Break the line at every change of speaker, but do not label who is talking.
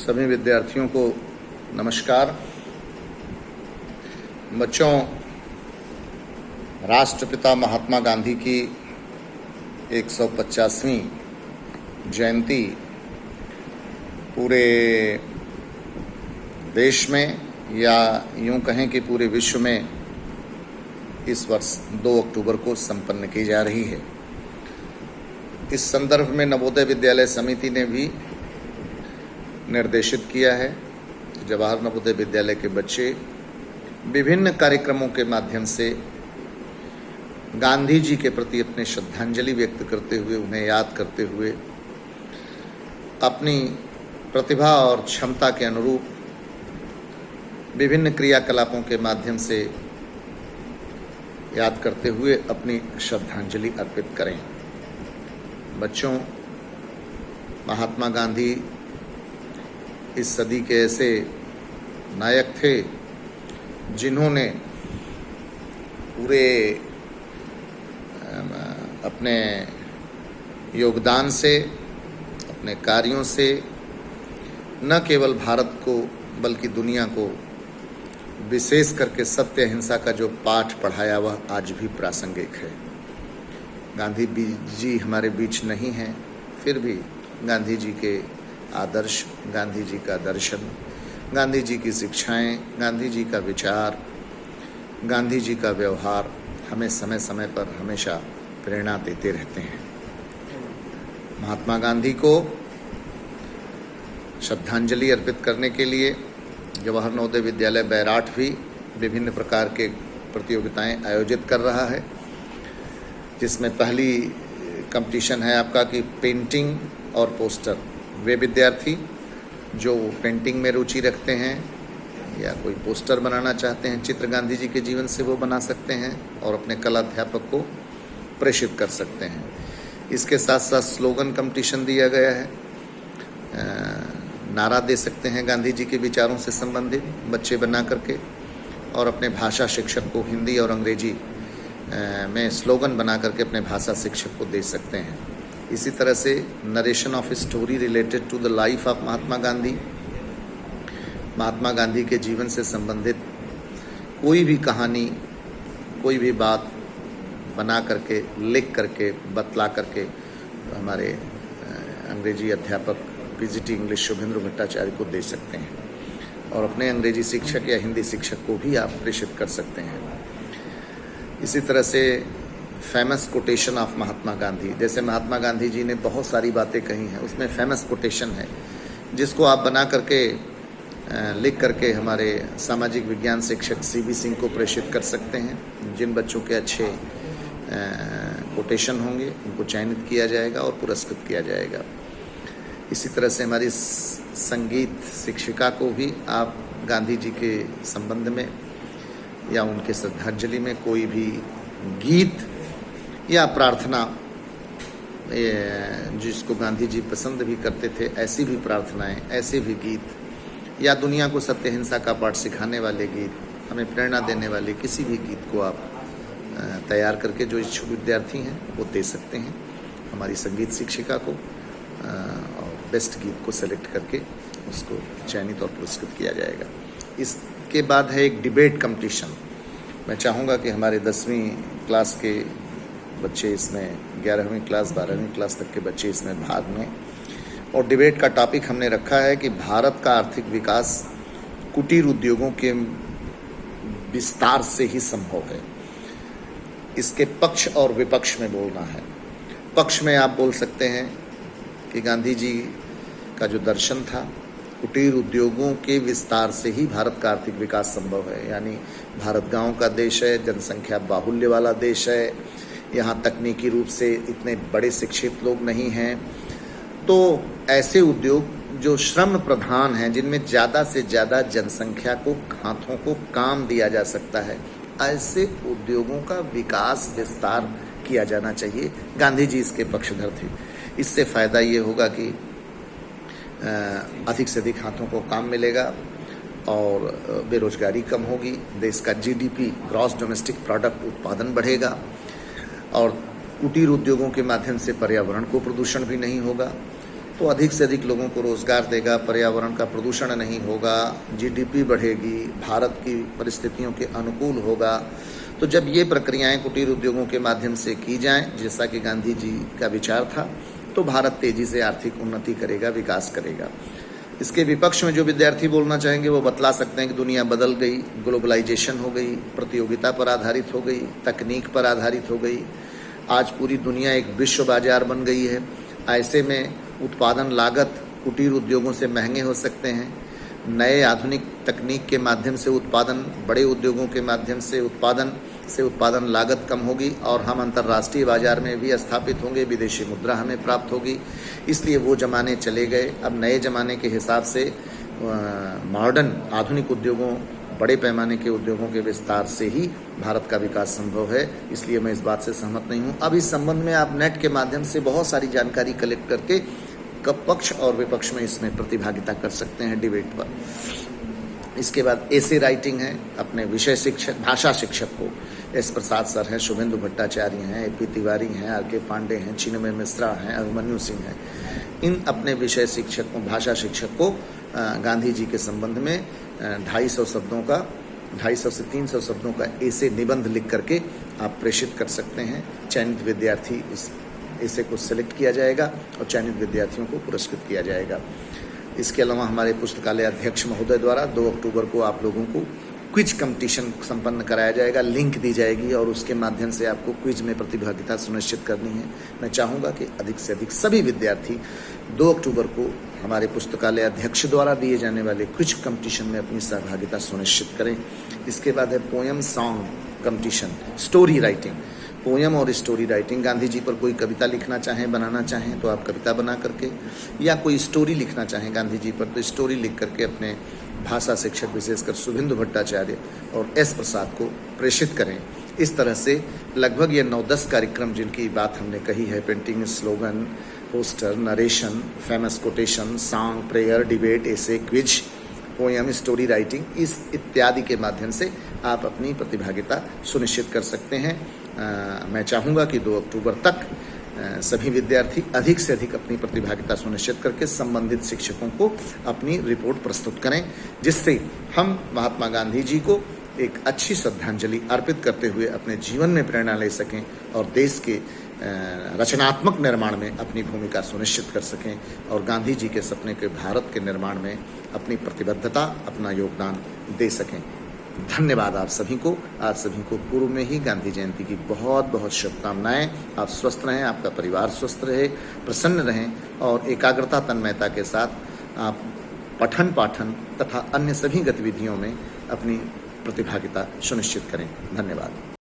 सभी विद्यार्थियों को नमस्कार। बच्चों, राष्ट्रपिता महात्मा गांधी की 150वीं जयंती पूरे देश में या यूं कहें कि पूरे विश्व में इस वर्ष 2 अक्टूबर को संपन्न की जा रही है। इस संदर्भ में नवोदय विद्यालय समिति ने भी निर्देशित किया है कि जवाहर नवोदय विद्यालय के बच्चे विभिन्न कार्यक्रमों के माध्यम से गांधी जी के प्रति अपने श्रद्धांजलि व्यक्त करते हुए, उन्हें याद करते हुए अपनी प्रतिभा और क्षमता के अनुरूप विभिन्न क्रियाकलापों के माध्यम से याद करते हुए अपनी श्रद्धांजलि अर्पित करें। बच्चों, महात्मा गांधी इस सदी के ऐसे नायक थे जिन्होंने पूरे अपने योगदान से, अपने कार्यों से न केवल भारत को बल्कि दुनिया को विशेष करके सत्य अहिंसा का जो पाठ पढ़ाया वह आज भी प्रासंगिक है। गांधी जी हमारे बीच नहीं हैं, फिर भी गांधी जी के आदर्श, गांधी जी का दर्शन, गांधी जी की शिक्षाएं, गांधी जी का विचार, गांधी जी का व्यवहार हमें समय समय पर हमेशा प्रेरणा देते रहते हैं। महात्मा गांधी को श्रद्धांजलि अर्पित करने के लिए जवाहर नवोदय विद्यालय बैराठ भी विभिन्न प्रकार के प्रतियोगिताएं आयोजित कर रहा है, जिसमें पहली कंपटीशन है आपका कि पेंटिंग और पोस्टर। वे विद्यार्थी जो पेंटिंग में रुचि रखते हैं या कोई पोस्टर बनाना चाहते हैं चित्र गांधी जी के जीवन से, वो बना सकते हैं और अपने कला अध्यापक को प्रेषित कर सकते हैं। इसके साथ साथ स्लोगन कंपटीशन दिया गया है। नारा दे सकते हैं गांधी जी के विचारों से संबंधित बच्चे बना करके, और अपने भाषा शिक्षक को हिंदी और अंग्रेजी में स्लोगन बना करके अपने भाषा शिक्षक को दे सकते हैं। इसी तरह से narration of story related to the life of Mahatma Gandhi, Mahatma Gandhi के जीवन से संबंधित कोई भी कहानी, कोई भी बात बना करके, लिख करके, बतला करके हमारे अंग्रेजी अध्यापक पीजीटी इंग्लिश शुभेंद्र भट्टाचार्य को दे सकते हैं, और अपने अंग्रेजी शिक्षक या हिंदी शिक्षक को भी आप प्रेषित कर सकते हैं। इसी तरह से famous quotation of Mahatma Gandhi, जैसे महात्मा गांधी जी ने बहुत सारी बातें कही हैं, उसमें फेमस कोटेशन है जिसको आप बना करके लिख करके हमारे सामाजिक विज्ञान शिक्षक सीबी सिंह को प्रेषित कर सकते हैं। जिन बच्चों के अच्छे कोटेशन होंगे उनको चयनित किया जाएगा और पुरस्कृत किया जाएगा। इसी तरह से हमारी संगीत शिक्षिका को भी आप गांधी जी के संबंध में या उनके श्रद्धांजलि में कोई भी गीत या प्रार्थना, जिसको गांधी जी पसंद भी करते थे, ऐसी भी प्रार्थनाएं, ऐसे भी गीत, या दुनिया को सत्य अहिंसा का पाठ सिखाने वाले गीत, हमें प्रेरणा देने वाले किसी भी गीत को आप तैयार करके जो इच्छुक विद्यार्थी हैं वो दे सकते हैं हमारी संगीत शिक्षिका को, और बेस्ट गीत को सेलेक्ट करके उसको चयनित और पुरस्कृत किया जाएगा। इसके बाद है एक डिबेट कंपटीशन। मैं चाहूँगा कि हमारे 10वीं क्लास के बच्चे इसमें, 11वीं क्लास 12वीं क्लास तक के बच्चे इसमें भाग लें। और डिबेट का टॉपिक हमने रखा है कि भारत का आर्थिक विकास कुटीर उद्योगों के विस्तार से ही संभव है। इसके पक्ष और विपक्ष में बोलना है। पक्ष में आप बोल सकते हैं कि गांधी जी का जो दर्शन था, कुटीर उद्योगों के विस्तार से ही भारत का आर्थिक विकास संभव है। यानी भारत गांव का देश है, जनसंख्या बाहुल्य वाला देश है, यहाँ तकनीकी रूप से इतने बड़े शिक्षित लोग नहीं हैं, तो ऐसे उद्योग जो श्रम प्रधान हैं, जिनमें ज़्यादा से ज़्यादा जनसंख्या को, हाथों को काम दिया जा सकता है, ऐसे उद्योगों का विकास विस्तार किया जाना चाहिए। गांधी जी इसके पक्षधर थे। इससे फ़ायदा ये होगा कि अधिक से अधिक हाथों को काम मिलेगा और बेरोजगारी कम होगी, देश का जीडीपी, ग्रॉस डोमेस्टिक प्रोडक्ट उत्पादन बढ़ेगा, और कुटीर उद्योगों के माध्यम से पर्यावरण को प्रदूषण भी नहीं होगा। तो अधिक से अधिक लोगों को रोज़गार देगा, पर्यावरण का प्रदूषण नहीं होगा, जीडीपी बढ़ेगी, भारत की परिस्थितियों के अनुकूल होगा। तो जब ये प्रक्रियाएं कुटीर उद्योगों के माध्यम से की जाएं, जैसा कि गांधी जी का विचार था, तो भारत तेजी से आर्थिक उन्नति करेगा, विकास करेगा। इसके विपक्ष में जो विद्यार्थी बोलना चाहेंगे वो बतला सकते हैं कि दुनिया बदल गई, ग्लोबलाइजेशन हो गई, प्रतियोगिता पर आधारित हो गई, तकनीक पर आधारित हो गई। आज पूरी दुनिया एक विश्व बाजार बन गई है। ऐसे में उत्पादन लागत कुटीर उद्योगों से महंगे हो सकते हैं। नए आधुनिक तकनीक के माध्यम से उत्पादन, बड़े उद्योगों के माध्यम से उत्पादन लागत कम होगी और हम अंतर्राष्ट्रीय बाजार में भी स्थापित होंगे, विदेशी मुद्रा हमें प्राप्त होगी। इसलिए वो ज़माने चले गए। अब नए ज़माने के हिसाब से मॉडर्न आधुनिक उद्योगों, बड़े पैमाने के उद्योगों के विस्तार से ही भारत का विकास संभव है। इसलिए मैं इस बात से सहमत नहीं हूँ। अब इस संबंध में आप नेट के माध्यम से बहुत सारी जानकारी कलेक्ट करके पक्ष और विपक्ष में इसमें प्रतिभागिता कर सकते हैं डिबेट पर। इसके बाद एसे राइटिंग है। अपने विषय शिक्षक, भाषा शिक्षक को एस प्रसाद सर हैं, शुभेंदु भट्टाचार्य हैं, ए पी तिवारी हैं, आर के पांडे हैं, चिन्मय मिश्रा हैं, अभिमन्यु सिंह हैं। इन अपने विषय शिक्षक को, भाषा शिक्षक को गांधी जी के संबंध में 250 से 300 शब्दों का ऐसे निबंध लिख करके आप प्रेषित कर सकते हैं। चयनित विद्यार्थी उस ऐसे को सेलेक्ट किया जाएगा और चयनित विद्यार्थियों को पुरस्कृत किया जाएगा। इसके अलावा हमारे पुस्तकालय अध्यक्ष महोदय द्वारा 2 अक्टूबर को आप लोगों को क्विज कंपटीशन संपन्न कराया जाएगा। लिंक दी जाएगी और उसके माध्यम से आपको क्विज में प्रतिभागिता सुनिश्चित करनी है। मैं चाहूँगा कि अधिक से अधिक सभी विद्यार्थी 2 अक्टूबर को हमारे पुस्तकालय अध्यक्ष द्वारा दिए जाने वाले क्विज कंपटीशन में अपनी सहभागिता सुनिश्चित करें। इसके बाद है poem song competition, story writing, poem और स्टोरी राइटिंग। गांधी जी पर कोई कविता लिखना चाहें, बनाना चाहें तो आप कविता बना करके, या कोई स्टोरी लिखना चाहें गांधी जी पर तो स्टोरी लिख करके अपने भाषा शिक्षक विशेषकर शुभेंदु भट्टाचार्य और एस प्रसाद को प्रेषित करें। इस तरह से लगभग ये 9-10 कार्यक्रम जिनकी बात हमने कही है, painting, slogan, poster, narration, famous quotation, song, prayer, debate, essay, quiz, poem, story writing, इस इत्यादि के माध्यम से आप अपनी प्रतिभागिता सुनिश्चित कर सकते हैं। मैं चाहूँगा कि 2 अक्टूबर तक सभी विद्यार्थी अधिक से अधिक अपनी प्रतिभागिता सुनिश्चित करके संबंधित शिक्षकों को अपनी रिपोर्ट प्रस्तुत करें, जिससे हम महात्मा गांधी जी को एक अच्छी श्रद्धांजलि अर्पित करते हुए अपने जीवन में प्रेरणा ले सकें और देश के रचनात्मक निर्माण में अपनी भूमिका सुनिश्चित कर सकें और गांधी जी के सपने के भारत के निर्माण में अपनी प्रतिबद्धता, अपना योगदान दे सकें। धन्यवाद आप सभी को। आप सभी को पूर्व में ही गांधी जयंती की बहुत बहुत शुभकामनाएं। आप स्वस्थ रहें, आपका परिवार स्वस्थ रहे, प्रसन्न रहें और एकाग्रता, तन्मयता के साथ आप पठन पाठन तथा अन्य सभी गतिविधियों में अपनी प्रतिभागिता सुनिश्चित करें। धन्यवाद।